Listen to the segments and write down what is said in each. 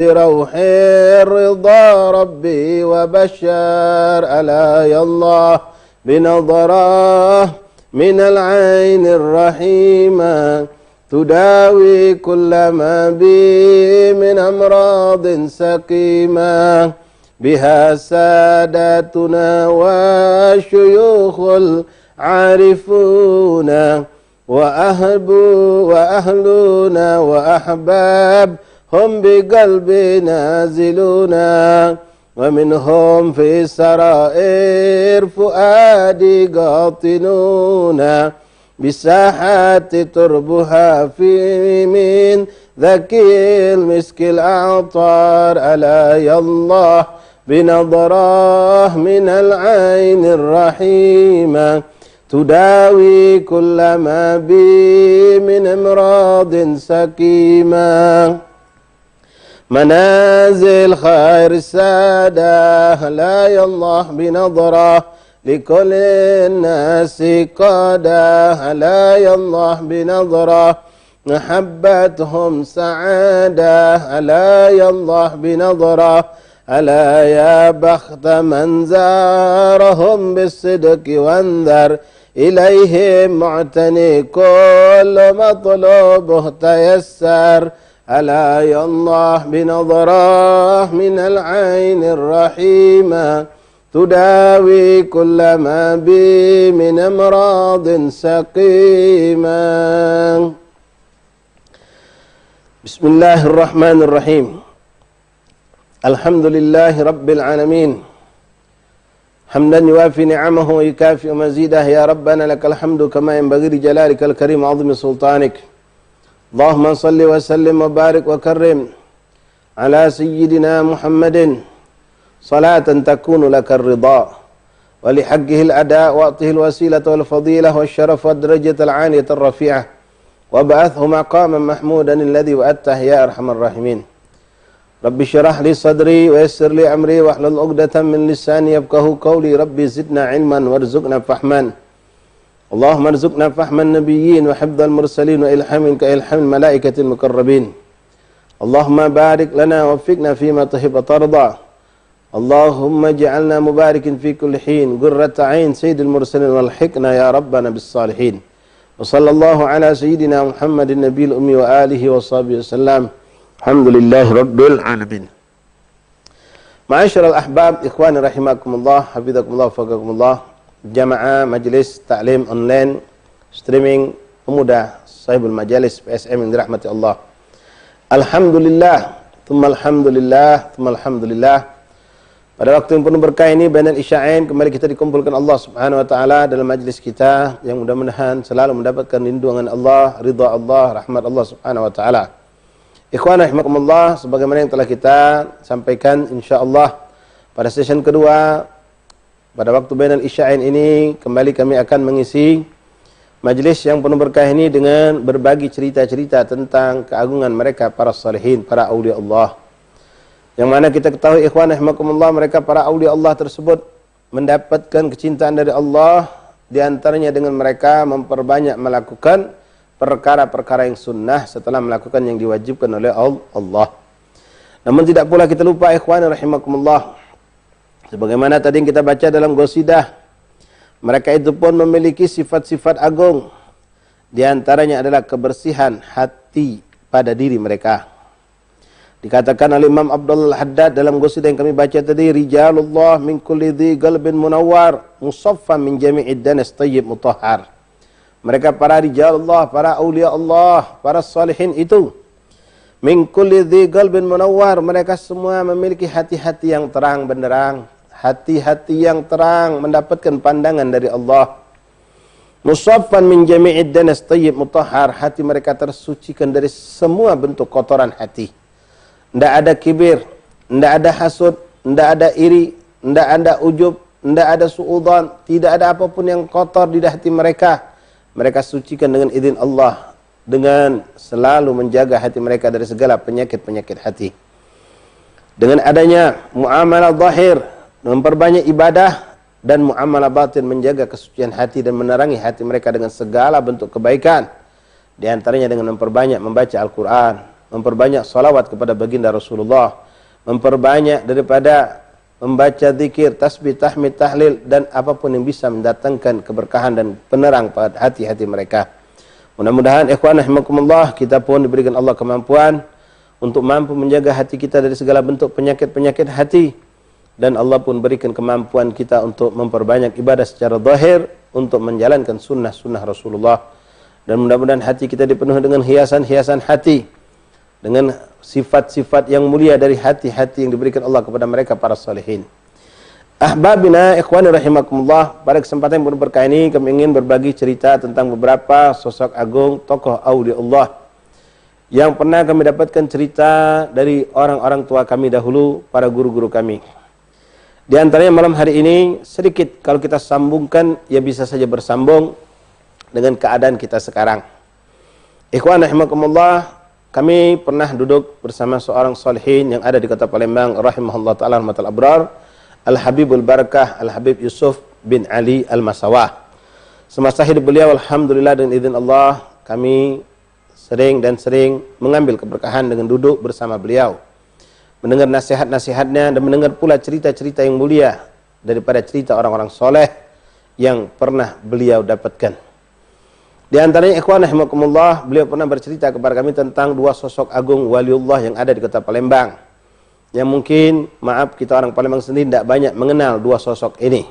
بروح رضا ربي وبشر ألا يا الله بنظرة من العين الرحيمة تداوي كل ما بي من أمراض سقيمة بها ساداتنا والشيوخ العارفون وأهلنا وأحباب هم بقلب نازلون ومنهم في سرائر فؤادي قاطنون بساحات تربها في من ذكي المسك الأعطار ألا يا الله بنظرة من العين الرحيمة تداوي كل ما بي من امراض سقيمة منازل خير السادة لا يا الله بنظرة لكل الناس قادة لا يا الله بنظرة محبتهم سعادة لا يا الله بنظرة ألا يا بخت من زارهم بالصدق وانذر إليهم معتني كل مطلوبه تيسر ألا يا الله بنظرة من العين الرحيمة تداوي كل ما بي من أمراض سقيمة. بسم الله الرحمن الرحيم. الحمد لله رب العالمين حمدا يوافي نعمه ويكافئ مزيده يا ربنا لك الحمد كما ينبغي لجلالك الكريم وعظيم سلطانك. اللهم صل وسلم وبارك وكرم على سيدنا محمد صلاة تكون لك الرضا ولحقه الأداء وأعطه الوسيلة والفضيلة والشرف والدرجة العالية الرفيعة وابعثه مقاما محمودا الذي وعدته يا أرحم الراحمين. ربي اشرح لي صدري ويسر لي أمري واحلل عقدة من لساني يفقهوا قولي. ربي زدنا علما وارزقنا فهما. اللهم ارزقنا فهم النبيين وحفظ المرسلين وإلحام كإلحام الملائكة المقربين. اللهم بارك لنا ووفقنا فيما تحب وترضى. اللهم اجعلنا مبارك في كل حين قرة عين سيد المرسلين والحقنا يا ربنا بالصالحين. وصلى الله على سيدنا محمد النبي الأمي وآله وصحبه وسلم. الحمد لله رب العالمين. Ma'asyiral ahbab, ikhwani rahimakumullah, hafizakumullah, wafaqakumullah. Jamaah Majelis Ta'lim Online Streaming Pemuda Sahibul Majalis PSM yang dirahmati Allah. Alhamdulillah, thumma alhamdulillah, thumma alhamdulillah. Pada waktu yang penuh berkah ini bainal isya'ain kembali kita dikumpulkan Allah Subhanahu wa taala dalam majlis kita yang mudah-mudahan selalu mendapatkan lindungan Allah, ridha Allah, rahmat Allah Subhanahu wa taala. Ikhwan rahimakumullah, sebagaimana yang telah kita sampaikan insyaallah pada session kedua pada waktu bainal isya'ain ini kembali kami akan mengisi majlis yang penuh berkah ini dengan berbagi cerita-cerita tentang keagungan mereka para salihin, para aulia Allah. Yang mana kita ketahui ikhwan rahimakumullah, mereka para aulia Allah tersebut mendapatkan kecintaan dari Allah, di antaranya dengan mereka memperbanyak melakukan perkara-perkara yang sunnah setelah melakukan yang diwajibkan oleh Allah. Namun tidak pula kita lupa ikhwan rahimakumullah, sebagaimana tadi yang kita baca dalam qasidah, mereka itu pun memiliki sifat-sifat agung. Di antaranya adalah kebersihan hati pada diri mereka. Dikatakan oleh Imam Abdul Haddad dalam qasidah yang kami baca tadi, rijalullah min kulli dhi qalbin munawwar musaffan min jami'id danas tayyib mutahhar. Mereka para rijalullah, para aulia Allah, para salihin itu min kulli dhi qalbin munawwar, mereka semua memiliki hati-hati yang terang benderang, hati-hati yang terang mendapatkan pandangan dari Allah. Musaffan min jami'id danas tayyib mutahhar, hati mereka tersucikan dari semua bentuk kotoran hati. Tidak ada kibir, tidak ada hasud, tidak ada iri, tidak ada ujub, tidak ada suudzon, tidak ada apapun yang kotor di hati mereka. Mereka sucikan dengan izin Allah, dengan selalu menjaga hati mereka dari segala penyakit-penyakit hati. Dengan adanya muamalah zahir, memperbanyak ibadah, dan muamalah batin, menjaga kesucian hati dan menerangi hati mereka dengan segala bentuk kebaikan. Di antaranya dengan memperbanyak membaca Al-Quran, memperbanyak salawat kepada baginda Rasulullah, memperbanyak daripada membaca zikir, tasbih, tahmid, tahlil, dan apapun yang bisa mendatangkan keberkahan dan penerang pada hati-hati mereka. Mudah-mudahan ikhwan rahimakumullah, kita pun diberikan Allah kemampuan untuk mampu menjaga hati kita dari segala bentuk penyakit-penyakit hati, dan Allah pun berikan kemampuan kita untuk memperbanyak ibadah secara zahir, untuk menjalankan sunnah-sunnah Rasulullah. Dan mudah-mudahan hati kita dipenuhi dengan hiasan-hiasan hati, dengan sifat-sifat yang mulia dari hati-hati yang diberikan Allah kepada mereka para salihin. Ahbabina ikhwani rahimakumullah, pada kesempatan yang berkah ini kami ingin berbagi cerita tentang beberapa sosok agung, tokoh aulia Allah yang pernah kami dapatkan cerita dari orang-orang tua kami dahulu, para guru-guru kami. Di antaranya malam hari ini sedikit kalau kita sambungkan, ya bisa saja bersambung dengan keadaan kita sekarang. Ikhwan rahimakumullah, kami pernah duduk bersama seorang salihin yang ada di kota Palembang, rahimahullah ta'ala rahmatul abrar, Al-Habibul Barakah Al-Habib Yusuf bin Ali Al-Masawah. Semasa hidup beliau, alhamdulillah dengan izin Allah, kami sering mengambil keberkahan dengan duduk bersama beliau, mendengar nasihat-nasihatnya, dan mendengar pula cerita-cerita yang mulia daripada cerita orang-orang soleh yang pernah beliau dapatkan. Di antaranya ikhwan rahimakumullah, beliau pernah bercerita kepada kami tentang dua sosok agung waliullah yang ada di kota Palembang, yang mungkin, maaf, kita orang Palembang sendiri tidak banyak mengenal dua sosok ini.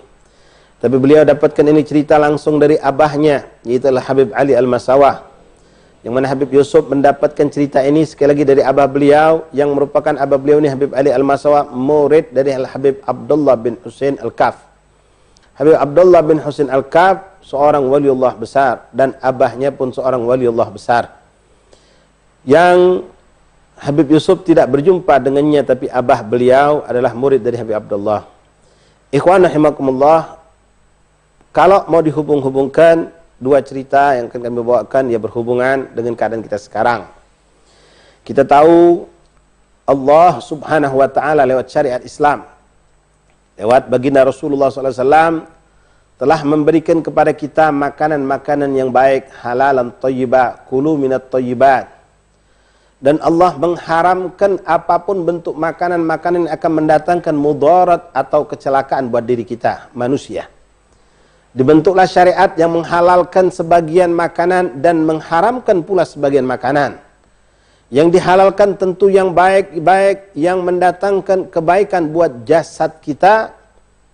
Tapi beliau dapatkan ini cerita langsung dari abahnya, yaitu Habib Ali Al-Masawah, yang mana Habib Yusuf mendapatkan cerita ini sekali lagi dari abah beliau, yang merupakan abah beliau ini Habib Ali Al-Masawah, murid dari Habib Abdullah bin Husain Al-Kaf. Habib Abdullah bin Husain Al-Kaf seorang waliullah besar, dan abahnya pun seorang waliullah besar, yang Habib Yusuf tidak berjumpa dengannya, tapi abah beliau adalah murid dari Habib Abdullah. Ikhwan rahimakumullah, kalau mau dihubung-hubungkan dua cerita yang akan kami bawakan, ya berhubungan dengan keadaan kita sekarang. Kita tahu Allah subhanahu wa ta'ala lewat syariat Islam, lewat baginda Rasulullah SAW, telah memberikan kepada kita makanan-makanan yang baik, halalan thayyibah, kulu minat thayyibat. Dan Allah mengharamkan apapun bentuk makanan-makanan yang akan mendatangkan mudarat atau kecelakaan buat diri kita, manusia. Dibentuklah syariat yang menghalalkan sebagian makanan dan mengharamkan pula sebagian makanan. Yang dihalalkan tentu yang baik-baik, yang mendatangkan kebaikan buat jasad kita,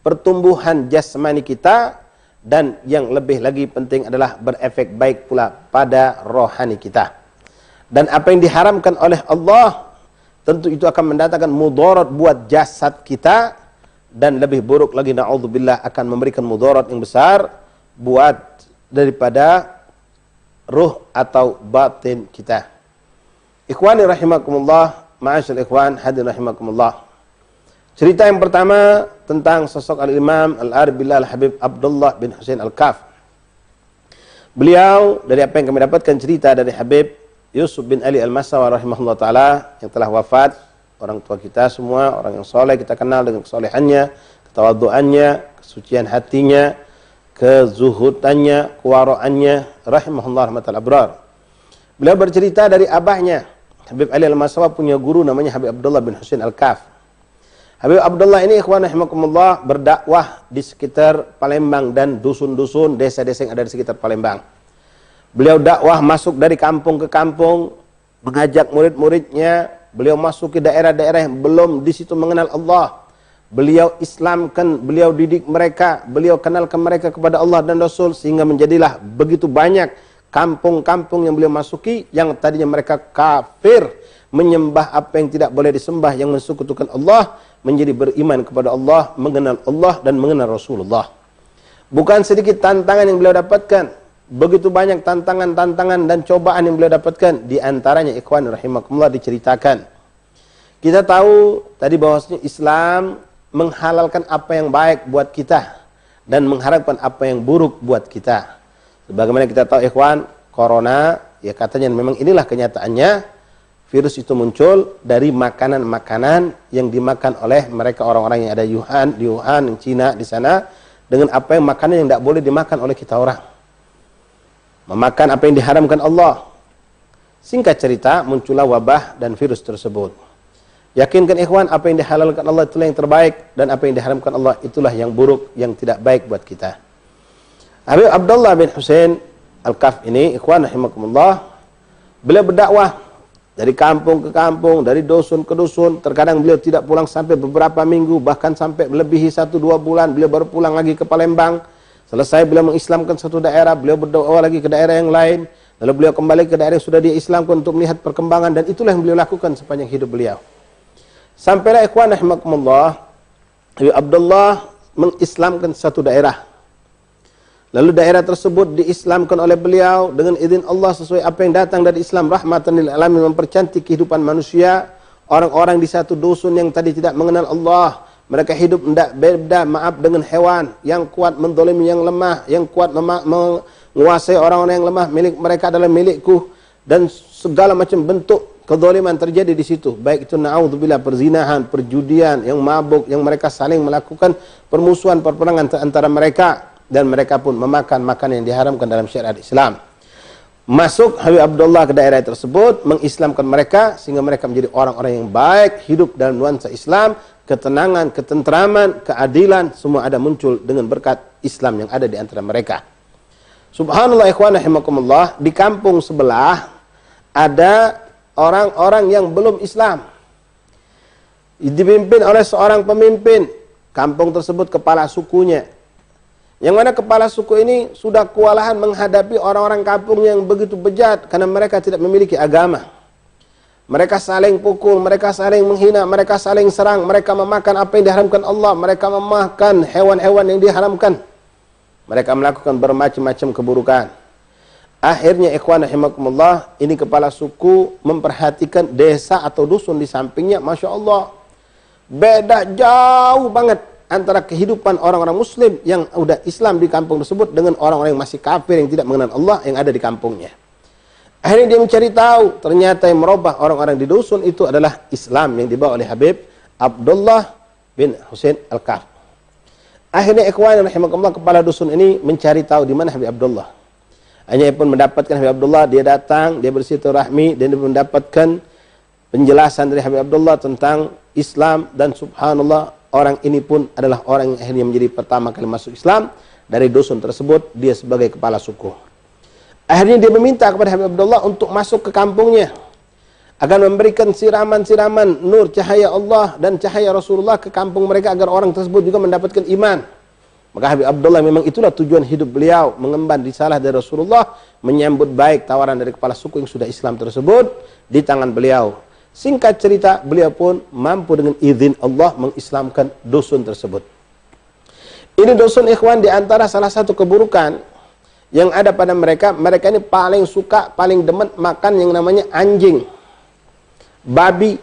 pertumbuhan jasmani kita, dan yang lebih lagi penting adalah berefek baik pula pada rohani kita. Dan apa yang diharamkan oleh Allah, tentu itu akan mendatangkan mudarat buat jasad kita, dan lebih buruk lagi, na'udzubillah, akan memberikan mudarat yang besar buat daripada ruh atau batin kita. Ikhwani rahimakumullah, ma'asyil ikhwan, hadirin rahimakumullah. Cerita yang pertama tentang sosok Al-Imam Al-Arif Billah Al-Habib Abdullah bin Husain Al-Kaf. Beliau, dari apa yang kami dapatkan cerita dari Habib Yusuf bin Ali Al-Masawah rahimahullah ta'ala, yang telah wafat, orang tua kita semua, orang yang soleh, kita kenal dengan kesolehannya, ketawaduannya, kesucian hatinya, kezuhudannya, kewaroannya, rahimahullah rahmatul abrar. Beliau bercerita dari abahnya. Habib Ali Al-Masawah punya guru namanya Habib Abdullah bin Husain Al-Kaf. Habib Abdullah ini ikhwan rahimakumullah berdakwah di sekitar Palembang dan dusun-dusun, desa-desa yang ada di sekitar Palembang. Beliau dakwah masuk dari kampung ke kampung, mengajak murid-muridnya. Beliau masuk ke daerah-daerah yang belum di situ mengenal Allah. Beliau Islamkan, beliau didik mereka, beliau kenalkan mereka kepada Allah dan Rasul, sehingga menjadilah begitu banyak kampung-kampung yang beliau masuki, yang tadinya mereka kafir, menyembah apa yang tidak boleh disembah, yang mensekutukan Allah, menjadi beriman kepada Allah, mengenal Allah dan mengenal Rasulullah. Bukan sedikit tantangan yang beliau dapatkan. Begitu banyak tantangan-tantangan dan cobaan yang beliau dapatkan. Di antaranya ikhwan rahimakumullah diceritakan. Kita tahu tadi bahwasanya Islam menghalalkan apa yang baik buat kita dan mengharapkan apa yang buruk buat kita. Sebagaimana kita tahu ikhwan, corona, ya katanya memang inilah kenyataannya, virus itu muncul dari makanan-makanan yang dimakan oleh mereka orang-orang yang ada di Wuhan, Cina, di sana, dengan apa yang makanan yang tidak boleh dimakan oleh kita orang. Memakan apa yang diharamkan Allah. Singkat cerita, muncullah wabah dan virus tersebut. Yakinkan ikhwan, apa yang dihalalkan Allah itulah yang terbaik, dan apa yang diharamkan Allah itulah yang buruk, yang tidak baik buat kita. Habib Abdullah bin Husain Al-Kaf ini, ikhwan rahimakumullah, beliau berdakwah dari kampung ke kampung, dari dusun ke dusun. Terkadang beliau tidak pulang sampai beberapa minggu, bahkan sampai melebihi 1-2 bulan. Beliau baru pulang lagi ke Palembang. Selesai beliau mengislamkan satu daerah, beliau berdakwah lagi ke daerah yang lain. Lalu beliau kembali ke daerah yang sudah dia Islamkan untuk melihat perkembangan, dan itulah yang beliau lakukan sepanjang hidup beliau. Sampailah ikhwan rahimakumullah, Habib Abdullah mengislamkan satu daerah. Lalu daerah tersebut diislamkan oleh beliau dengan izin Allah sesuai apa yang datang dari Islam, rahmatan lil alamin, mempercantik kehidupan manusia. Orang-orang di satu dusun yang tadi tidak mengenal Allah, mereka hidup tidak beda, maaf, dengan hewan. Yang kuat mendolimi yang lemah, yang kuat menguasai orang-orang yang lemah. Milik mereka adalah milikku, dan segala macam bentuk kezaliman terjadi di situ. Baik itu na'udzubillah, perzinahan, perjudian, yang mabuk, yang mereka saling melakukan permusuhan, perperangan antara mereka, dan mereka pun memakan makanan yang diharamkan dalam syariat Islam. Masuk Habib Abdullah ke daerah tersebut, mengislamkan mereka sehingga mereka menjadi orang-orang yang baik, hidup dalam nuansa Islam, ketenangan, ketentraman, keadilan, semua ada muncul dengan berkat Islam yang ada di antara mereka. Subhanallah ikhwan rahimakumullah, di kampung sebelah ada orang-orang yang belum Islam, dipimpin oleh seorang pemimpin. Kampung tersebut kepala sukunya, yang mana kepala suku ini sudah kewalahan menghadapi orang-orang kampung yang begitu bejat karena mereka tidak memiliki agama. Mereka saling pukul, mereka saling menghina, mereka saling serang, mereka memakan apa yang diharamkan Allah, mereka memakan hewan-hewan yang diharamkan. Mereka melakukan bermacam-macam keburukan. Akhirnya ikhwan rahimakumullah, ini kepala suku memperhatikan desa atau dusun di sampingnya, Masya Allah, beda jauh banget antara kehidupan orang-orang muslim yang udah Islam di kampung tersebut dengan orang-orang yang masih kafir yang tidak mengenal Allah yang ada di kampungnya. Akhirnya dia mencari tahu, ternyata yang merubah orang-orang di dusun itu adalah Islam yang dibawa oleh Habib Abdullah bin Husain Al-Kaf. Akhirnya ikhwan rahimakumullah, kepala dusun ini mencari tahu di mana Habib Abdullah. Hanya pun mendapatkan Habib Abdullah, dia datang, dia bersilaturahmi, dan dia mendapatkan penjelasan dari Habib Abdullah tentang Islam, dan subhanallah, orang ini pun adalah orang yang akhirnya menjadi pertama kali masuk Islam dari dusun tersebut, dia sebagai kepala suku. Akhirnya dia meminta kepada Habib Abdullah untuk masuk ke kampungnya, akan memberikan siraman-siraman nur cahaya Allah dan cahaya Rasulullah ke kampung mereka agar orang tersebut juga mendapatkan iman. Maka Habib Abdullah memang itulah tujuan hidup beliau, mengemban risalah dari Rasulullah, menyambut baik tawaran dari kepala suku yang sudah Islam tersebut di tangan beliau. Singkat cerita, beliau pun mampu dengan izin Allah mengislamkan dusun tersebut. Ini dusun ikhwan di antara salah satu keburukan yang ada pada mereka. Mereka ini paling suka, paling demen makan yang namanya anjing, babi,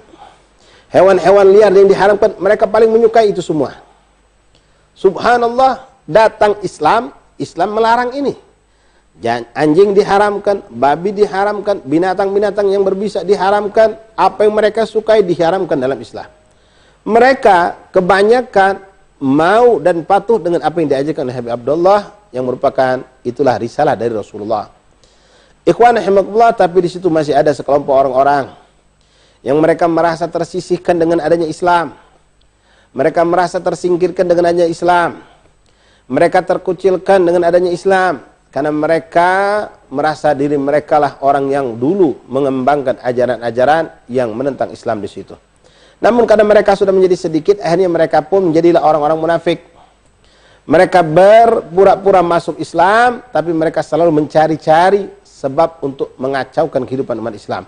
hewan-hewan liar yang diharamkan. Mereka paling menyukai itu semua. Subhanallah, datang Islam, Islam melarang ini. Anjing diharamkan, babi diharamkan, binatang-binatang yang berbisa diharamkan. Apa yang mereka sukai diharamkan dalam Islam. Mereka kebanyakan mau dan patuh dengan apa yang diajarkan oleh Habib Abdullah, yang merupakan itulah risalah dari Rasulullah. Ikhwan rahimakumullah, tapi di situ masih ada sekelompok orang-orang yang mereka merasa tersisihkan dengan adanya Islam. Mereka merasa tersingkirkan dengan adanya Islam. Mereka terkucilkan dengan adanya Islam. Karena mereka merasa diri mereka lah orang yang dulu mengembangkan ajaran-ajaran yang menentang Islam di situ. Namun karena mereka sudah menjadi sedikit, akhirnya mereka pun menjadilah orang-orang munafik. Mereka berpura-pura masuk Islam, tapi mereka selalu mencari-cari sebab untuk mengacaukan kehidupan umat Islam.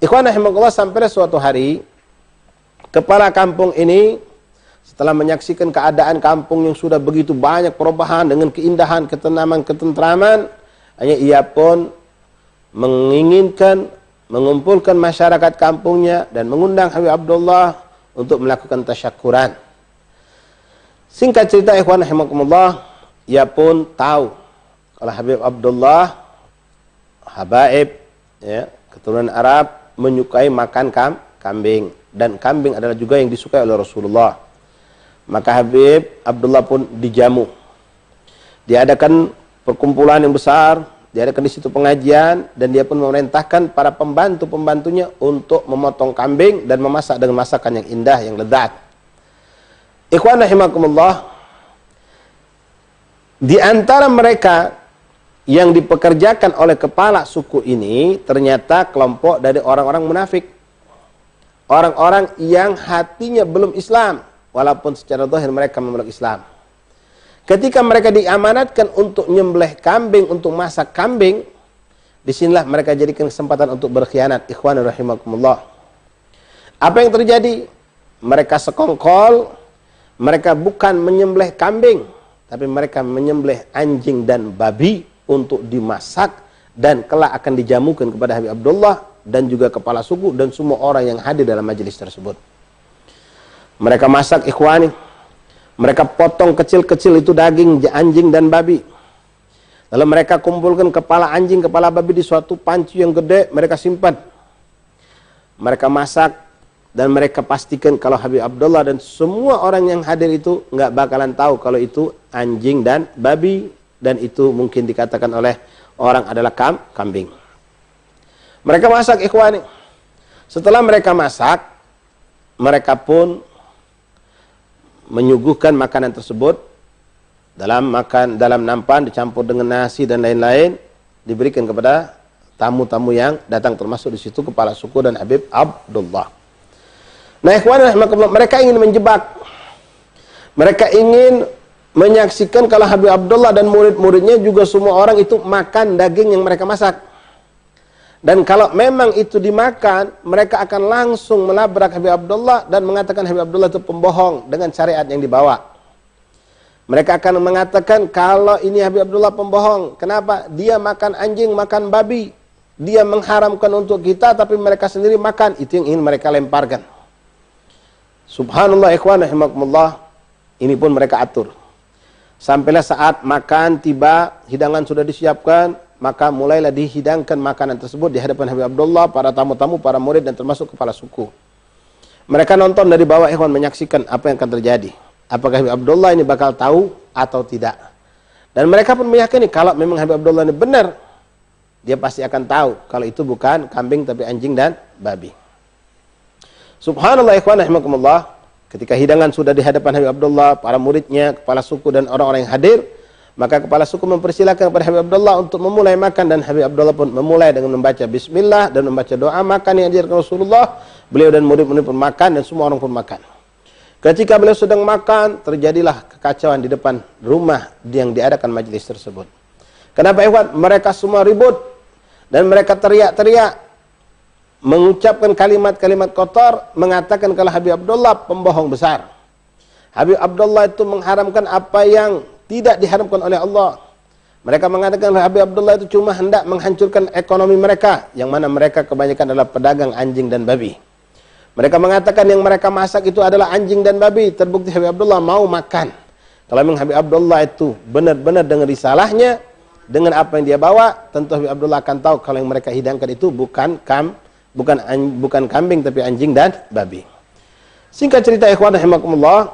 Ikhwan rahimakumullah, sampai suatu hari kepala kampung ini setelah menyaksikan keadaan kampung yang sudah begitu banyak perubahan dengan keindahan, ketenangan, ketentraman, hanya ia pun menginginkan mengumpulkan masyarakat kampungnya dan mengundang Habib Abdullah untuk melakukan tasyakuran. Singkat cerita ikhwan rahimakumullah, ia pun tahu kalau Habib Abdullah habaib, ya, keturunan Arab, menyukai makan kambing, dan kambing adalah juga yang disukai oleh Rasulullah. Maka Habib Abdullah pun dijamu. Diadakan perkumpulan yang besar, diadakan di situ pengajian, dan dia pun memerintahkan para pembantu-pembantunya untuk memotong kambing dan memasak dengan masakan yang indah, yang lezat. Ikhwan rahimakumullah, di antara mereka yang dipekerjakan oleh kepala suku ini ternyata kelompok dari orang-orang munafik. Orang-orang yang hatinya belum Islam, walaupun secara zahir mereka memeluk Islam. Ketika mereka diamanatkan untuk nyembelih kambing, untuk masak kambing, disinilah mereka jadikan kesempatan untuk berkhianat. Ikhwan rahimakumullah. Apa yang terjadi? Mereka sekongkol, mereka bukan menyembelih kambing, tapi mereka menyembelih anjing dan babi untuk dimasak dan kelak akan dijamukan kepada Habib Abdullah dan juga kepala suku dan semua orang yang hadir dalam majelis tersebut. Mereka masak, ikhwani. Mereka potong kecil-kecil itu daging anjing dan babi. Lalu mereka kumpulkan kepala anjing, kepala babi di suatu panci yang gede, mereka simpan. Mereka masak dan mereka pastikan kalau Habib Abdullah dan semua orang yang hadir itu nggak bakalan tahu kalau itu anjing dan babi, dan itu mungkin dikatakan oleh orang adalah kambing. Mereka masak, ikhwani. Setelah mereka masak, mereka pun menyuguhkan makanan tersebut dalam nampan dicampur dengan nasi dan lain-lain, diberikan kepada tamu-tamu yang datang, termasuk di situ kepala suku dan Habib Abdullah. Nah, ikhwan rahimakumullah, mereka ingin menjebak. Mereka ingin menyaksikan kalau Habib Abdullah dan murid-muridnya juga semua orang itu makan daging yang mereka masak. Dan kalau memang itu dimakan, mereka akan langsung melabrak Habib Abdullah dan mengatakan Habib Abdullah itu pembohong dengan syariat yang dibawa. Mereka akan mengatakan kalau ini Habib Abdullah pembohong. Kenapa? Dia makan anjing, makan babi. Dia mengharamkan untuk kita, tapi mereka sendiri makan. Itu yang ingin mereka lemparkan. Subhanallah, ikhwan rahimakumullah. Ini pun mereka atur. Sampailah saat makan tiba, hidangan sudah disiapkan, maka mulailah dihidangkan makanan tersebut di hadapan Habib Abdullah, para tamu-tamu, para murid, dan termasuk kepala suku. Mereka nonton dari bawah, ikhwan, menyaksikan apa yang akan terjadi. Apakah Habib Abdullah ini bakal tahu atau tidak. Dan mereka pun meyakini kalau memang Habib Abdullah ini benar, dia pasti akan tahu kalau itu bukan kambing tapi anjing dan babi. Subhanallah, ikhwan rahimakumullah. Ketika hidangan sudah di hadapan Habib Abdullah, para muridnya, kepala suku dan orang-orang yang hadir, maka kepala suku mempersilakan kepada Habib Abdullah untuk memulai makan, dan Habib Abdullah pun memulai dengan membaca bismillah dan membaca doa makan yang diajarkan Rasulullah. Beliau dan murid-murid pun makan dan semua orang pun makan. Ketika beliau sedang makan, terjadilah kekacauan di depan rumah yang diadakan majelis tersebut. Kenapa, ikhwan? Mereka semua ribut dan mereka teriak-teriak, mengucapkan kalimat-kalimat kotor, mengatakan kalau Habib Abdullah pembohong besar. Habib Abdullah itu mengharamkan apa yang tidak diharamkan oleh Allah. Mereka mengatakan Habib Abdullah itu cuma hendak menghancurkan ekonomi mereka, yang mana mereka kebanyakan adalah pedagang anjing dan babi. Mereka mengatakan yang mereka masak itu adalah anjing dan babi. Terbukti Habib Abdullah mau makan. Kalau memang Habib Abdullah itu benar-benar dengan risalahnya, dengan apa yang dia bawa, tentu Habib Abdullah akan tahu kalau yang mereka hidangkan itu bukan kambing tapi anjing dan babi. Singkat cerita, ikhwan rahimakumullah,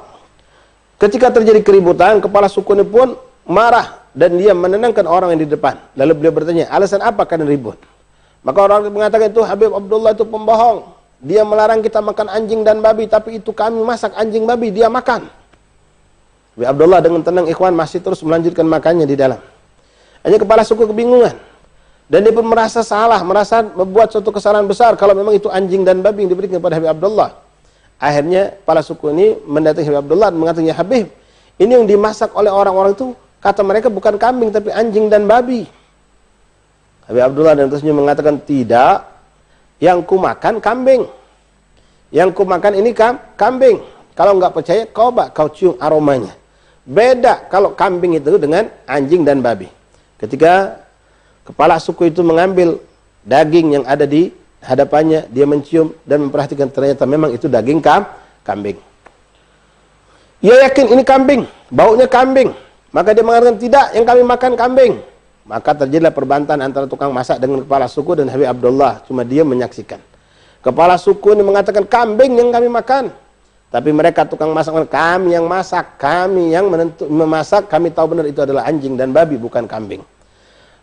ketika terjadi keributan, kepala suku ini pun marah dan dia menenangkan orang yang di depan. Lalu beliau bertanya, alasan apa kalian ribut? Maka orang mengatakan itu Habib Abdullah itu pembohong. Dia melarang kita makan anjing dan babi, tapi itu kami masak anjing babi, dia makan. Habib Abdullah dengan tenang, ikhwan, masih terus melanjutkan makannya di dalam. Hanya kepala suku kebingungan. Dan dia pun merasa salah, merasa membuat suatu kesalahan besar kalau memang itu anjing dan babi yang diberikan kepada Habib Abdullah. Akhirnya kepala suku ini mendatangi Habib Abdullah dan mengatakan, ya Habib, ini yang dimasak oleh orang-orang itu, kata mereka bukan kambing tapi anjing dan babi. Habib Abdullah dan terusnya mengatakan, tidak, yang ku makan kambing. Yang ku makan ini kambing. Kalau nggak percaya, kau cium aromanya. Beda kalau kambing itu dengan anjing dan babi. Ketika kepala suku itu mengambil daging yang ada di hadapannya, dia mencium dan memperhatikan, ternyata memang itu daging kambing. Ia yakin ini kambing, baunya kambing. Maka dia mengatakan, tidak, yang kami makan kambing. Maka terjadilah perbantahan antara tukang masak dengan kepala suku dan Habib Abdullah. Cuma dia menyaksikan. Kepala suku ini mengatakan, kambing yang kami makan. Tapi mereka tukang masak, kami yang masak, kami yang memasak, kami tahu benar itu adalah anjing dan babi, bukan kambing.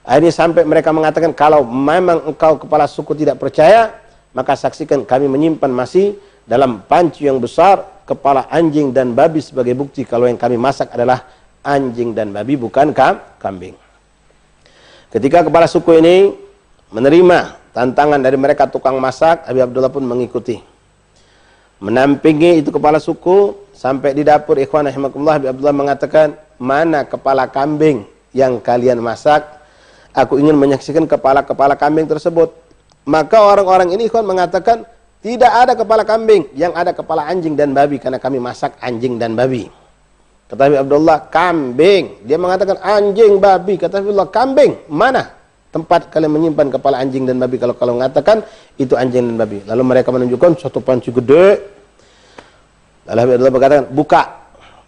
Akhirnya sampai mereka mengatakan, kalau memang engkau kepala suku tidak percaya, maka saksikan kami menyimpan masih dalam panci yang besar kepala anjing dan babi sebagai bukti kalau yang kami masak adalah anjing dan babi, bukan kambing. Ketika kepala suku ini menerima tantangan dari mereka tukang masak, Habib Abdullah pun mengikuti. Menampingi itu kepala suku sampai di dapur. Ikhwan rahimakumullah, Habib Abdullah mengatakan, mana kepala kambing yang kalian masak? Aku ingin menyaksikan kepala-kepala kambing tersebut. Maka orang-orang ini, ikhwan, mengatakan, tidak ada kepala kambing, yang ada kepala anjing dan babi, karena kami masak anjing dan babi. Kata Habib Abdullah, kambing. Dia mengatakan anjing, babi. Kata Habib Abdullah, kambing. Mana tempat kalian menyimpan kepala anjing dan babi kalau mengatakan itu anjing dan babi? Lalu mereka menunjukkan suatu panci gede. Lalu Habib Abdullah berkata, buka.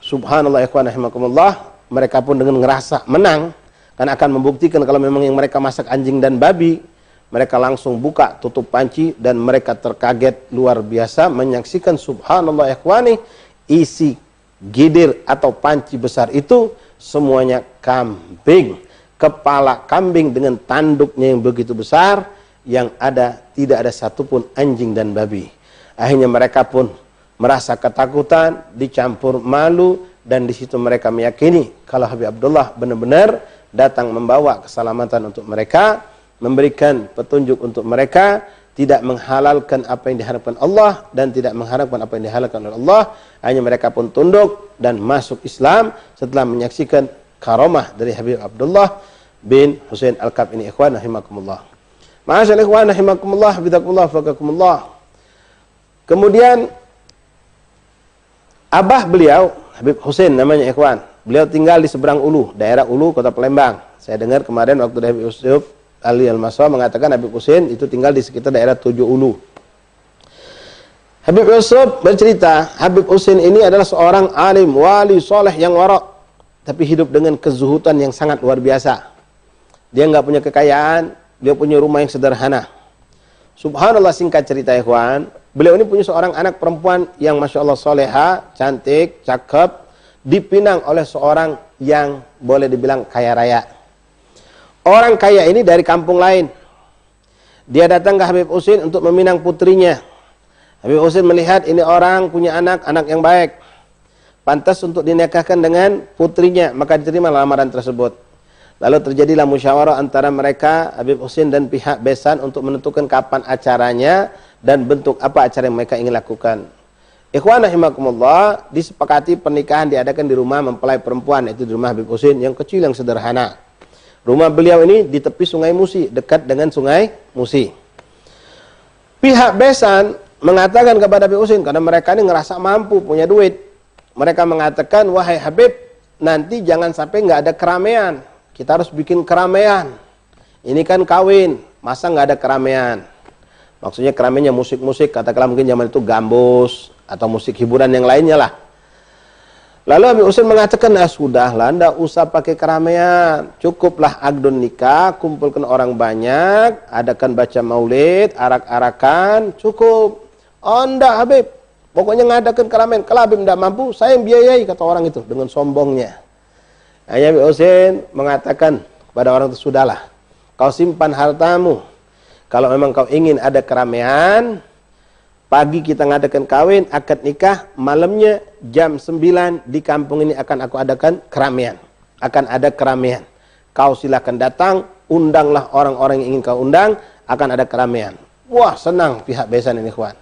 Subhanallah, ikhwan rahimakumullah. Mereka pun dengan ngerasa menang, karena akan membuktikan kalau memang yang mereka masak anjing dan babi. Mereka langsung buka, tutup panci, dan mereka terkaget luar biasa menyaksikan, subhanallah ikhwani, isi gidir atau panci besar itu semuanya kambing. Kepala kambing dengan tanduknya yang begitu besar, yang ada tidak ada satupun anjing dan babi. Akhirnya mereka pun merasa ketakutan, dicampur malu, dan di situ mereka meyakini kalau Habib Abdullah benar-benar datang membawa keselamatan untuk mereka, memberikan petunjuk untuk mereka, tidak menghalalkan apa yang diharapkan Allah dan tidak mengharapkan apa yang dihalalkan oleh Allah. Hanya mereka pun tunduk dan masuk Islam setelah menyaksikan karamah dari Habib Abdullah bin Husain Al-Kab ini, ikhwan rahimakumullah. Ma'asyal ikhwan rahimakumullah, hafizakumullah, faqakumullah. Kemudian abah beliau, Habib Husain namanya, ikhwan. Beliau tinggal di seberang Ulu, daerah Ulu, Kota Palembang. Saya dengar kemarin waktu Habib Yusuf Ali Al-Maswa mengatakan Habib Husain itu tinggal di sekitar daerah Tujuh Ulu. Habib Yusuf bercerita, Habib Husain ini adalah seorang alim, wali, soleh yang warak, tapi hidup dengan kezuhudan yang sangat luar biasa. Dia nggak punya kekayaan, dia punya rumah yang sederhana. Subhanallah, singkat cerita ikhwan, beliau ini punya seorang anak perempuan yang masya Allah soleha, cantik, cakep, dipinang oleh seorang yang boleh dibilang kaya raya. Orang kaya ini dari kampung lain. Dia datang ke Habib Husain untuk meminang putrinya. Habib Husain melihat ini orang punya anak yang baik, pantas untuk dinikahkan dengan putrinya, maka diterima lamaran tersebut. Lalu terjadilah musyawarah antara mereka, Habib Husain dan pihak besan, untuk menentukan kapan acaranya dan bentuk apa acara yang mereka ingin lakukan. Ikhwan rahimakumullah, disepakati pernikahan diadakan di rumah mempelai perempuan, yaitu di rumah Habib Husain yang kecil, yang sederhana. Rumah beliau ini di tepi Sungai Musi, dekat dengan Sungai Musi. Pihak besan mengatakan kepada Habib Husain, karena mereka ini ngerasa mampu, punya duit. Mereka mengatakan, wahai Habib, nanti jangan sampai nggak ada keramaian. Kita harus bikin keramaian. Ini kan kawin, masa nggak ada keramaian? Maksudnya keramaiannya musik-musik, katakanlah mungkin zaman itu gambus, atau musik hiburan yang lainnya lah. Lalu Habib Husain mengatakan, sudahlah, ndak usah pakai keramaian, cukuplah akdun nikah, kumpulkan orang banyak, adakan baca maulid, arak-arakan, cukup. Oh ndak Habib, pokoknya ngadakan keramaian. Kalau Habib ndak mampu, saya yang biayai, kata orang itu dengan sombongnya. Hanya Habib Husain mengatakan kepada orang itu, sudahlah, kau simpan hartamu. Kalau memang kau ingin ada keramaian, pagi kita ngadakan kawin, akad nikah, malamnya jam 9 di kampung ini akan aku adakan keramaian. Akan ada keramaian. Kau silakan datang, undanglah orang-orang yang ingin kau undang, akan ada keramaian. Wah, senang pihak besan ini, kawan.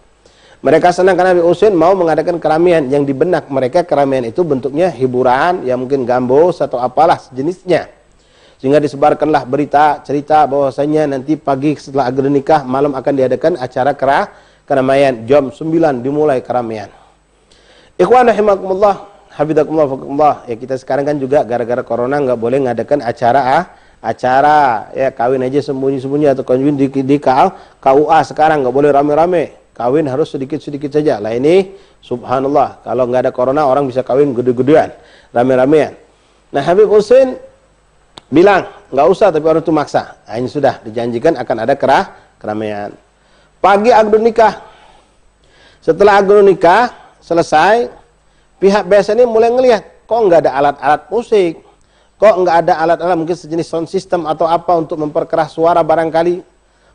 Mereka senang karena Habib Husain mau mengadakan keramaian yang di benak mereka keramaian itu bentuknya hiburan, ya mungkin gambus atau apalah sejenisnya. Sehingga disebarkanlah berita, cerita bahwasanya nanti pagi setelah akad nikah, malam akan diadakan acara keramaian, jam 9 dimulai keramaian. Ikhwan rahimakumullah, hafizakumullah, faqakumullah. Ya kita sekarang kan juga gara-gara corona nggak boleh ngadakan acara ya kawin aja sembunyi-sembunyi atau kawin di KUA sekarang nggak boleh rame-rame. Kawin harus sedikit-sedikit saja. Lah ini subhanallah, kalau nggak ada corona orang bisa kawin gede-gedean, rame-ramean. Nah Habib Husain bilang nggak usah, tapi orang itu maksa. Nah, ini sudah dijanjikan akan ada keramaian. Pagi akad nikah. Setelah akad nikah selesai, pihak besan ini mulai ngelihat, kok nggak ada alat-alat musik, Kok nggak ada alat-alat mungkin sejenis sound system atau apa untuk memperkeras suara barangkali?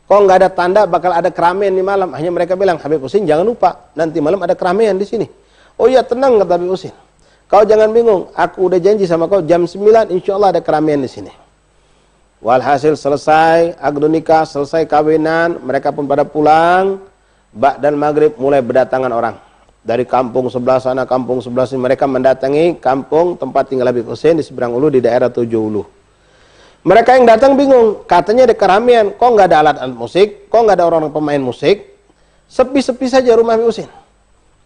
Kok nggak ada tanda bakal ada keramaian di malam? Hanya mereka bilang, Habib Husin jangan lupa, nanti malam ada keramaian di sini. Oh iya tenang, kata Habib Husin. Kau jangan bingung, aku udah janji sama kau jam 9 insya Allah ada keramaian di sini. Walhasil selesai akad nikah, selesai kawinan, mereka pun pada pulang. Ba'dal maghrib mulai berdatangan orang. Dari kampung sebelah sana, kampung sebelah sini, mereka mendatangi kampung tempat tinggal Habib Husin di seberang Ulu di daerah Tujuh Ulu. Mereka yang datang bingung, katanya ada keramaian, kok nggak ada alat-alat musik, kok nggak ada orang-orang pemain musik, sepi-sepi saja rumah Habib Husin.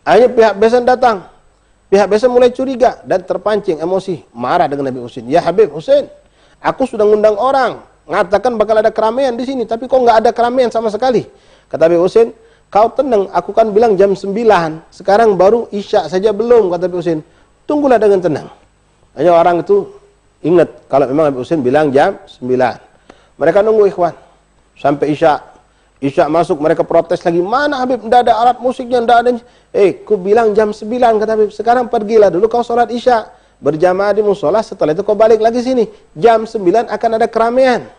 Akhirnya pihak besan datang, pihak besan mulai curiga dan terpancing emosi, marah dengan Habib Husin. Ya Habib Husin, aku sudah ngundang orang, ngatakan bakal ada keramaian di sini, tapi kok nggak ada keramaian sama sekali. Kata Habib Husin, kau tenang, aku kan bilang jam 9, sekarang baru isya saja belum, kata Habib Husin. Tunggulah dengan tenang. Hanya orang itu ingat kalau memang Habib Husin bilang jam 9. Mereka nunggu ikhwan sampai isya. Isya masuk, mereka protes lagi, mana Habib, tidak ada alat musiknya, tidak ada. Ku bilang jam 9, kata Habib, sekarang pergilah dulu kau sholat isya berjamaah di musola, setelah itu kau balik lagi sini, jam 9 akan ada keramaian.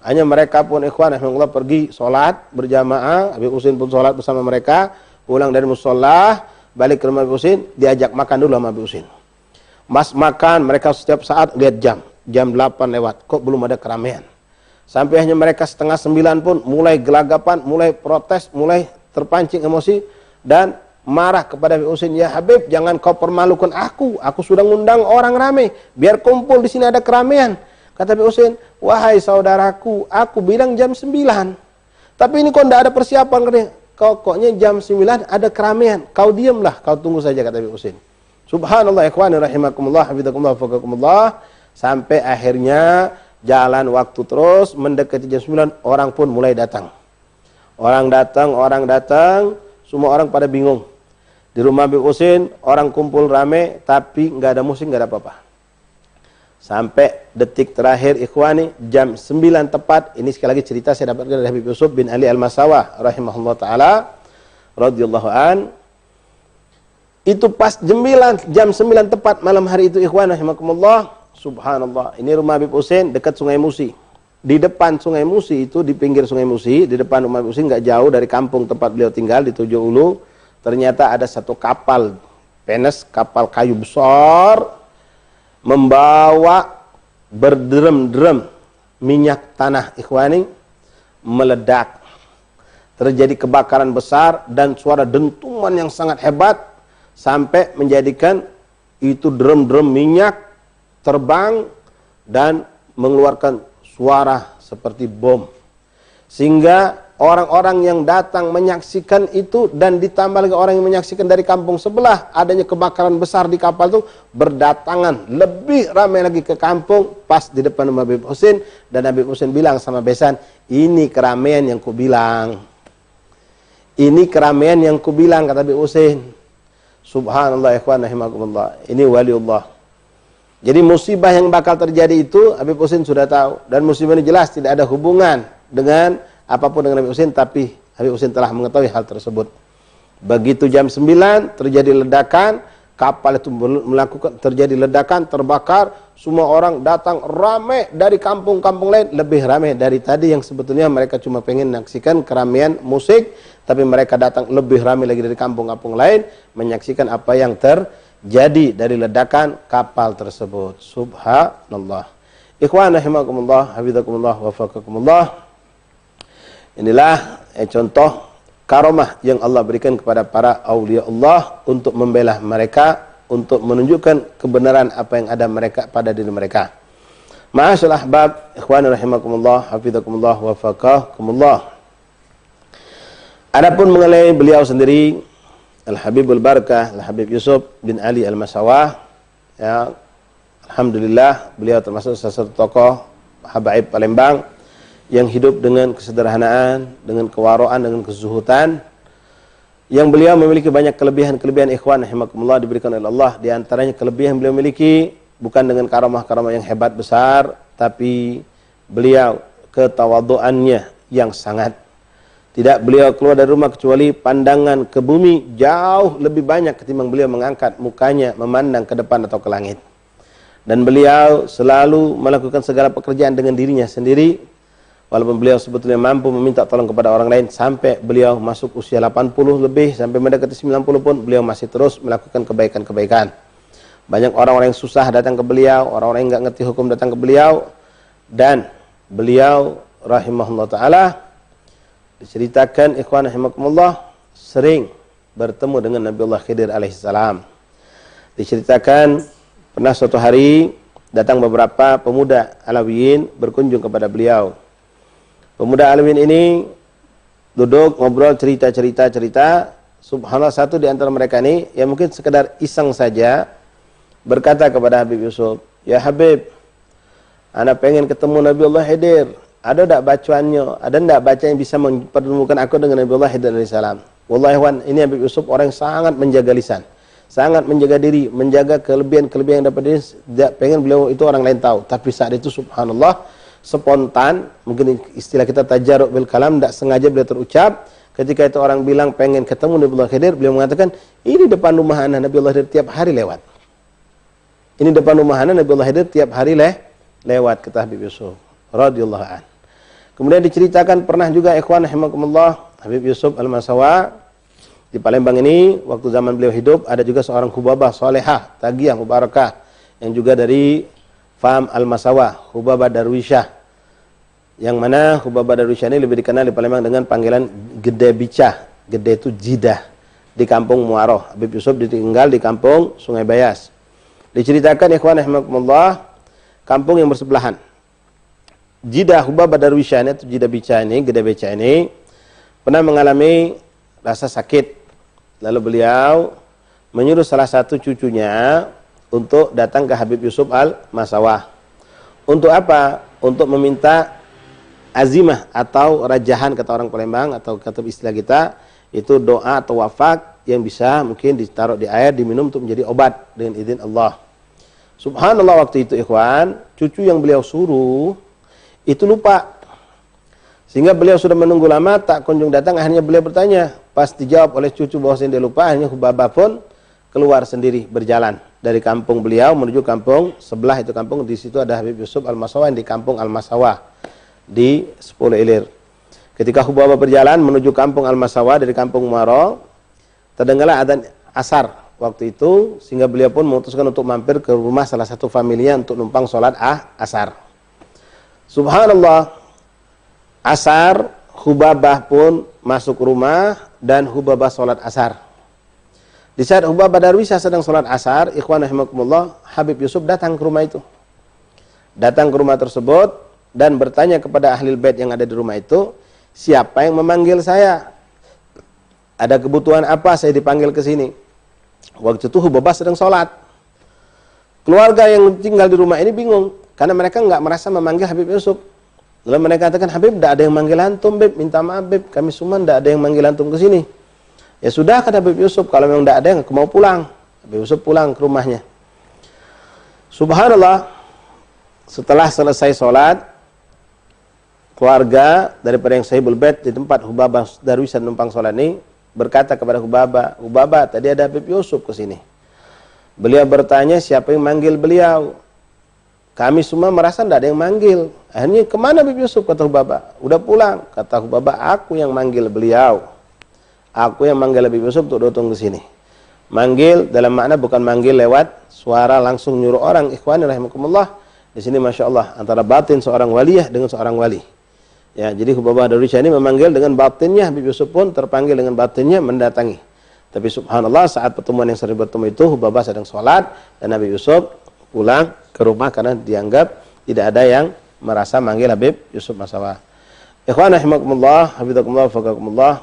Hanya mereka pun ikhwan alhamdulillah pergi sholat berjamaah, Habib Husin pun sholat bersama mereka, pulang dari musola, balik ke rumah Habib Husin, diajak makan dulu sama Habib Husin. Mas makan, mereka setiap saat lihat jam 8 lewat, kok belum ada keramaian. Sampai hanya mereka setengah 9 pun mulai gelagapan, mulai protes, mulai terpancing emosi dan marah kepada Habib Husin. Ya Habib, jangan kau permalukan aku sudah ngundang orang ramai, biar kumpul di sini ada keramaian. Kata Habib Husin, wahai saudaraku, aku bilang jam 9. Tapi ini kok tidak ada persiapan. Kokoknya jam 9 ada keramaian. Kau diamlah, kau tunggu saja, kata Habib Husin. Subhanallah ikhwani rahimakumullah, hafizakumullah, faqakumullah. Sampai akhirnya jalan waktu terus, mendekati jam 9, orang pun mulai datang. Orang datang, semua orang pada bingung. Di rumah Habib Husin, orang kumpul rame, tapi nggak ada musik, nggak ada apa-apa. Sampai detik terakhir ikhwani jam 9 tepat, ini sekali lagi cerita saya dapatkan dari Habib Yusuf bin Ali Al-Masawah rahimahullah taala radhiyallahu an. Itu pas jam 9 tepat malam hari itu ikhwan rahimakumullah, subhanallah, ini rumah Habib Husin dekat Sungai Musi. Di depan Sungai Musi itu, di pinggir Sungai Musi, di depan rumah Habib Husin, nggak jauh dari kampung tempat beliau tinggal di Tujuh Ulu, ternyata ada satu kapal penes, kapal kayu besar, membawa berderem-derem minyak tanah ikhwani, meledak. Terjadi kebakaran besar dan suara dentuman yang sangat hebat sampai menjadikan itu derem-derem minyak terbang dan mengeluarkan suara seperti bom. Sehingga orang-orang yang datang menyaksikan itu dan ditambah lagi orang yang menyaksikan dari kampung sebelah adanya kebakaran besar di kapal itu berdatangan lebih ramai lagi ke kampung pas di depan rumah Habib Husin. Dan Habib Husin bilang sama besan, ini keramaian yang kubilang, ini keramaian yang kubilang, kata Habib Husin. Subhanallah ikhwan rahimakumullah, ini waliullah. Jadi musibah yang bakal terjadi itu Habib Husin sudah tahu, dan musibah ini jelas tidak ada hubungan dengan apapun dengan Habib Husin, tapi Habib Husin telah mengetahui hal tersebut. Begitu jam 9 terjadi ledakan, kapal itu terjadi ledakan, terbakar, semua orang datang ramai dari kampung-kampung lain, lebih ramai dari tadi yang sebetulnya mereka cuma pengen menyaksikan keramaian musik, tapi mereka datang lebih ramai lagi dari kampung-kampung lain menyaksikan apa yang terjadi dari ledakan kapal tersebut. Subhanallah. Ikhwan rahimakumullah, hafizakumullah, wafaqakumullah. Inilah contoh karomah yang Allah berikan kepada para awliya Allah untuk membela mereka, untuk menunjukkan kebenaran apa yang ada mereka pada diri mereka. Ma'asyal ahbab, ikhwan rahimakumullah, hafizakumullah, wafaqakumullah. Adapun mengenai beliau sendiri, Al-Habibul Barakah, Al-Habib Yusuf bin Ali Al-Masawah, ya, alhamdulillah beliau termasuk salah satu tokoh habaib Palembang yang hidup dengan kesederhanaan, dengan kewaraan, dengan kezuhudan, yang beliau memiliki banyak kelebihan-kelebihan ikhwan rahimakumullah diberikan oleh Allah. Di antaranya kelebihan beliau miliki bukan dengan karamah-karamah yang hebat besar, tapi beliau ketawaduannya yang sangat. Tidak beliau keluar dari rumah kecuali pandangan ke bumi jauh lebih banyak ketimbang beliau mengangkat mukanya memandang ke depan atau ke langit. Dan beliau selalu melakukan segala pekerjaan dengan dirinya sendiri, walaupun beliau sebetulnya mampu meminta tolong kepada orang lain. Sampai beliau masuk usia 80 lebih, sampai mendekati 90 pun beliau masih terus melakukan kebaikan-kebaikan. Banyak orang-orang yang susah datang ke beliau, orang-orang yang nggak ngerti hukum datang ke beliau, dan beliau rahimahullah ta'ala diceritakan, ikhwan rahimakumullah, sering bertemu dengan Nabiullah Khidir alaihissalam. Diceritakan pernah suatu hari datang beberapa pemuda Alawiyin berkunjung kepada beliau. Pemuda Alawiyin ini duduk ngobrol cerita. Subhanallah, satu di antara mereka ini yang mungkin sekedar iseng saja berkata kepada Habib Yusuf, "Ya Habib, ana pengen ketemu Nabiullah Khidir. Ada tak bacaannya? Ada tak baca yang bisa mempertemukan aku dengan Nabiullah Khidir alaihissalam?" Wallahi wan, ini Habib Yusuf orang yang sangat menjaga lisan, sangat menjaga diri, menjaga kelebihan yang dapat diri. Tidak pengen beliau itu orang lain tahu. Tapi saat itu subhanallah, spontan, mungkin istilah kita tajaruk bil kalam, tidak sengaja beliau terucap. Ketika itu orang bilang pengen ketemu Nabiullah Khidir, beliau mengatakan, ini depan rumah ana Nabiullah Khidir tiap hari lewat. Ini depan rumah ana Nabiullah Khidir tiap hari lewat, kata Habib Yusuf radhiyallahu an. Kemudian diceritakan pernah juga ikhwan rahimakumullah, Habib Yusuf Al-Masawa di Palembang ini waktu zaman beliau hidup ada juga seorang hubabah salehah, tagiyah mubarakah yang juga dari Faham Al-Masawa, Hubabah Darwisyah. Yang mana Hubabah Darwisyah ini lebih dikenal di Palembang dengan panggilan Gede Bicah. Gede itu jidah di kampung Muaroh. Habib Yusuf ditinggal di kampung Sungai Bayas. Diceritakan ikhwan rahimakumullah, kampung yang bersebelahan. Jidah Hubabah Darwisyah ini, atau Jidah Bicah ini, Gede Bicah ini pernah mengalami rasa sakit. Lalu beliau menyuruh salah satu cucunya untuk datang ke Habib Yusuf Al-Masawah. Untuk apa? Untuk meminta azimah atau rajahan, kata orang Palembang, atau kata istilah kita, itu doa atau wafak yang bisa mungkin ditaruh di air, diminum untuk menjadi obat dengan izin Allah. Subhanallah, waktu itu ikhwan, cucu yang beliau suruh itu lupa. Sehingga beliau sudah menunggu lama, tak kunjung datang. Akhirnya beliau bertanya, pas dijawab oleh cucu bahwasanya dia lupa, akhirnya Hubabah pun keluar sendiri berjalan dari kampung beliau menuju kampung sebelah. Itu kampung, di situ ada Habib Yusuf Al-Masawah di kampung Al-Masawah di 10 Ilir. Ketika Hubabah berjalan menuju kampung Al-Masawah dari kampung Muaro, terdengarlah adzan asar waktu itu, sehingga beliau pun memutuskan untuk mampir ke rumah salah satu familinya untuk numpang sholat asar. Subhanallah, asar, Hubabah pun masuk rumah dan Hubabah sholat asar. Di saat Hubabah Darwisyah sedang sholat asar, ikhwan rahimakumullah, Habib Yusuf datang ke rumah itu. Datang ke rumah tersebut dan bertanya kepada ahli bait yang ada di rumah itu, siapa yang memanggil saya? Ada kebutuhan apa saya dipanggil ke sini? Waktu itu Hubabah sedang sholat. Keluarga yang tinggal di rumah ini bingung, karena mereka nggak merasa memanggil Habib Yusuf. Lalu mereka katakan, Habib, tidak ada yang manggil antum, Bib, minta maaf, Bib, kami semua tidak ada yang manggil antum ke sini. Ya sudah, kata Habib Yusuf, kalau memang tidak ada yang mau pulang. Habib Yusuf pulang ke rumahnya. Subhanallah, setelah selesai sholat, keluarga daripada yang Sahibul Bait di tempat Hubabah Darwisyah numpang sholat ini berkata kepada Hubabah, Hubabah, tadi ada Habib Yusuf ke sini. Beliau bertanya siapa yang manggil beliau. Kami semua merasa tidak ada yang manggil. Akhirnya, kemana Habib Yusuf? Kata Hubabah. Udah pulang. Kata Hubabah, aku yang manggil beliau. Aku yang manggil Habib Yusuf untuk datang ke sini. Manggil dalam makna bukan manggil lewat suara langsung nyuruh orang. Ikhwani rahimakumullah. Di sini Masya Allah, antara batin seorang waliyah dengan seorang wali. Ya, jadi Hubabah Darwisyah ini memanggil dengan batinnya, Habib Yusuf pun terpanggil dengan batinnya mendatangi. Tapi subhanallah, saat pertemuan yang sering bertemu itu, Hubabah sedang sholat dan Habib Yusuf pulang ke rumah karena dianggap tidak ada yang merasa manggil Habib Yusuf Masawah. Ikhwan rahimakumullah, hafizakumullah, faqakumullah.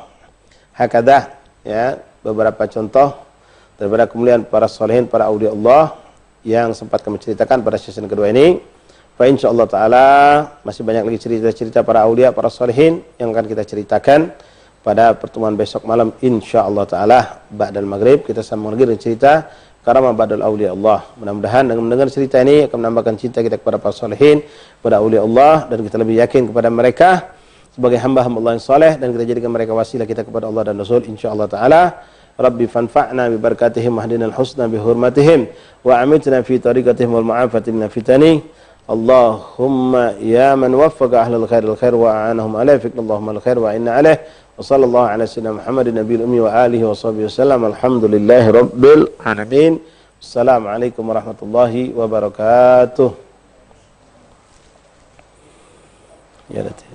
Hakadah, ya, beberapa contoh daripada kemuliaan para salihin, para aulia Allah yang sempat kami ceritakan pada sesi kedua ini. Fa insyaallah taala masih banyak lagi cerita-cerita para aulia, para salihin yang akan kita ceritakan pada pertemuan besok malam insyaallah taala ba'dal maghrib. Kita sambung lagi dengan cerita karamah ba'dal aulia Allah. Mudah-mudahan dengan mendengar cerita ini akan menambahkan cinta kita kepada para salihin, kepada aulia Allah, dan kita lebih yakin kepada mereka sebagai hamba-hamba Allah yang saleh, dan kita jadikan mereka wasilah kita kepada Allah dan Rasul insyaallah taala. Rabbi fanfa'na bi barakatihim wahdina al-husna bi hurmatihim wa amitna fi tariqatihim wal mu'afati min fitani. Allahumma ya man waffaqa ahlal khair wa a'anahum alaihi Allahumma al-khair wa inna alaihi wa sallallahu ala sayyidina Muhammadin nabiyil ummi wa alihi wa sahbihi wasallam. Alhamdulillahi rabbil alamin. Assalamualaikum warahmatullahi wabarakatuh. Ya Latif.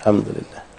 Alhamdulillah.